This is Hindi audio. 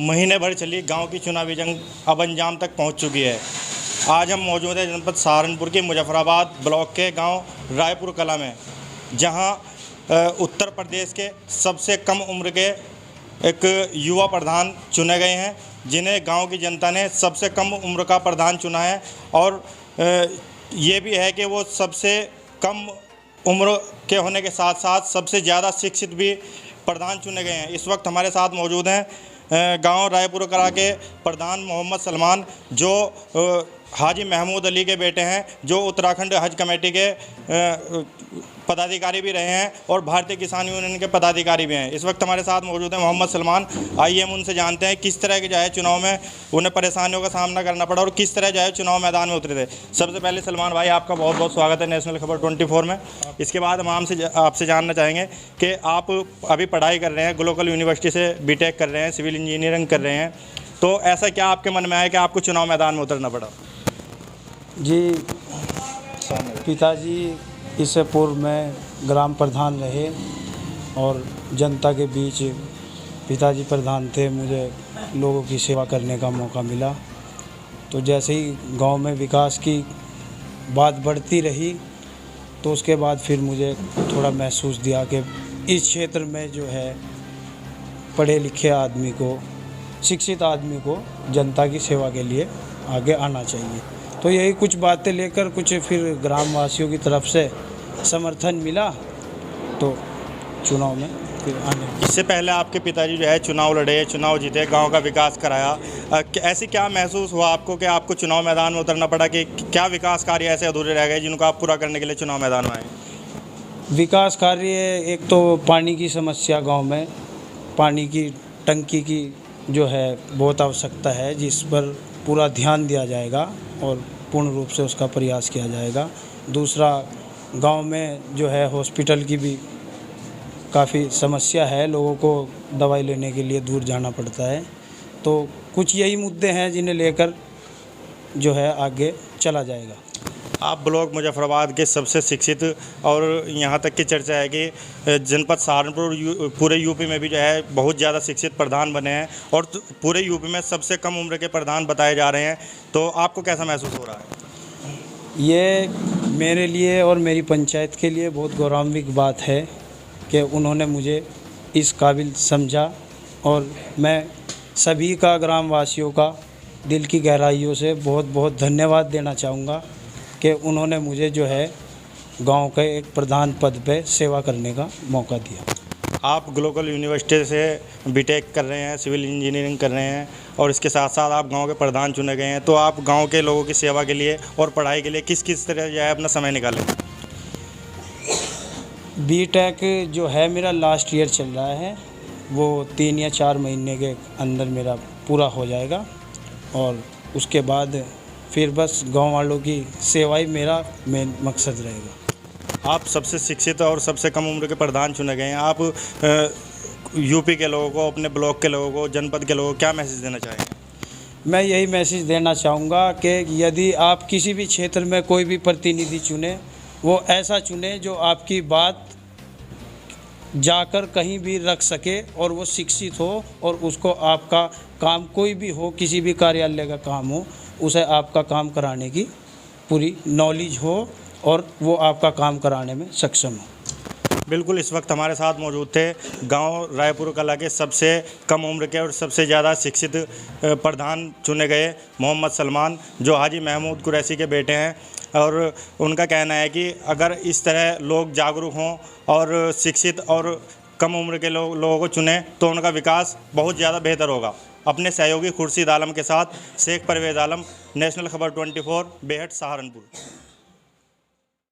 महीने भर चली गांव की चुनावी जंग अब अंजाम तक पहुंच चुकी है। आज हम मौजूद हैं जनपद सहारनपुर के मुजफ्फराबाद ब्लॉक के गांव रायपुर कला में, जहां उत्तर प्रदेश के सबसे कम उम्र के एक युवा प्रधान चुने गए हैं, जिन्हें गांव की जनता ने सबसे कम उम्र का प्रधान चुना है। और ये भी है कि वो सबसे कम उम्र के होने के साथ साथ सबसे ज़्यादा शिक्षित भी प्रधान चुने गए हैं। इस वक्त हमारे साथ मौजूद हैं गांव रायपुर कला के प्रधान मोहम्मद सलमान, जो हाजी महमूद अली के बेटे हैं, जो उत्तराखंड हज कमेटी के पदाधिकारी भी रहे हैं और भारतीय किसान यूनियन के पदाधिकारी भी हैं। इस वक्त हमारे साथ मौजूद हैं मोहम्मद सलमान। आइए हम उनसे जानते हैं किस तरह के जो है चुनाव में उन्हें परेशानियों का सामना करना पड़ा और किस तरह जो है चुनाव मैदान में उतरे थे। सबसे पहले सलमान भाई, आपका बहुत बहुत स्वागत है नेशनल खबर 24 में। इसके बाद हम आपसे जानना चाहेंगे कि आप अभी पढ़ाई कर रहे हैं, ग्लोबल यूनिवर्सिटी से बीटेक कर रहे हैं, सिविल इंजीनियरिंग कर रहे हैं, तो ऐसा क्या आपके मन में आया कि आपको चुनाव मैदान में उतरना पड़ा? जी, पिताजी इससे पूर्व में ग्राम प्रधान रहे और जनता के बीच पिताजी प्रधान थे। मुझे लोगों की सेवा करने का मौका मिला, तो जैसे ही गांव में विकास की बात बढ़ती रही तो उसके बाद फिर मुझे थोड़ा महसूस दिया कि इस क्षेत्र में जो है पढ़े लिखे आदमी को, शिक्षित आदमी को जनता की सेवा के लिए आगे आना चाहिए। तो यही कुछ बातें लेकर कुछ फिर ग्रामवासियों की तरफ से समर्थन मिला, तो चुनाव में फिर आने। इससे पहले आपके पिताजी जो है चुनाव लड़े, चुनाव जीते, गांव का विकास कराया। ऐसे क्या महसूस हुआ आपको कि आपको चुनाव मैदान में उतरना पड़ा? कि क्या विकास कार्य ऐसे अधूरे रह गए जिनको आप पूरा करने के लिए चुनाव मैदान में आए? विकास कार्य, एक तो पानी की समस्या, गाँव में पानी की टंकी की जो है बहुत आवश्यकता है, जिस पर पूरा ध्यान दिया जाएगा और पूर्ण रूप से उसका प्रयास किया जाएगा। दूसरा, गांव में जो है हॉस्पिटल की भी काफ़ी समस्या है, लोगों को दवाई लेने के लिए दूर जाना पड़ता है। तो कुछ यही मुद्दे हैं जिन्हें लेकर जो है आगे चला जाएगा। आप ब्लॉक मुजफ्फराबाद के सबसे शिक्षित, और यहाँ तक की चर्चा है कि जनपद सहारनपुर पूरे यूपी में भी जो है बहुत ज़्यादा शिक्षित प्रधान बने हैं और पूरे यूपी में सबसे कम उम्र के प्रधान बताए जा रहे हैं, तो आपको कैसा महसूस हो रहा है? ये मेरे लिए और मेरी पंचायत के लिए बहुत गौरवान्वित बात है कि उन्होंने मुझे इस काबिल समझा, और मैं सभी का, ग्रामवासियों का दिल की गहराइयों से बहुत बहुत धन्यवाद देना चाहूँगा कि उन्होंने मुझे जो है गांव के एक प्रधान पद पे सेवा करने का मौका दिया। आप ग्लोबल यूनिवर्सिटी से बीटेक कर रहे हैं, सिविल इंजीनियरिंग कर रहे हैं, और इसके साथ साथ आप गांव के प्रधान चुने गए हैं, तो आप गांव के लोगों की सेवा के लिए और पढ़ाई के लिए किस किस तरह जो है अपना समय निकालें? बीटेक जो है मेरा लास्ट ईयर चल रहा है, वो 3 या 4 महीने के अंदर मेरा पूरा हो जाएगा, और उसके बाद फिर बस गांव वालों की सेवा ही मेरा मेन मकसद रहेगा। आप सबसे शिक्षित और सबसे कम उम्र के प्रधान चुने गए हैं। आप यूपी के लोगों को, अपने ब्लॉक के लोगों को, जनपद के लोगों को क्या मैसेज देना चाहेंगे? मैं यही मैसेज देना चाहूँगा कि यदि आप किसी भी क्षेत्र में कोई भी प्रतिनिधि चुने, वो ऐसा चुने जो आपकी बात जाकर कहीं भी रख सके और वो शिक्षित हो, और उसको आपका काम कोई भी हो, किसी भी कार्यालय का काम हो, उसे आपका काम कराने की पूरी नॉलेज हो और वो आपका काम कराने में सक्षम हो। बिल्कुल, इस वक्त हमारे साथ मौजूद थे गांव रायपुर कला के सबसे कम उम्र के और सबसे ज़्यादा शिक्षित प्रधान चुने गए मोहम्मद सलमान, जो हाजी महमूद कुरैशी के बेटे हैं। और उनका कहना है कि अगर इस तरह लोग जागरूक हों और शिक्षित और कम उम्र के लोगों को चुनें तो उनका विकास बहुत ज़्यादा बेहतर होगा। अपने सहयोगी खुर्शीद आलम के साथ शेख परवेज़ आलम, नेशनल खबर 24, बेहट, सहारनपुर।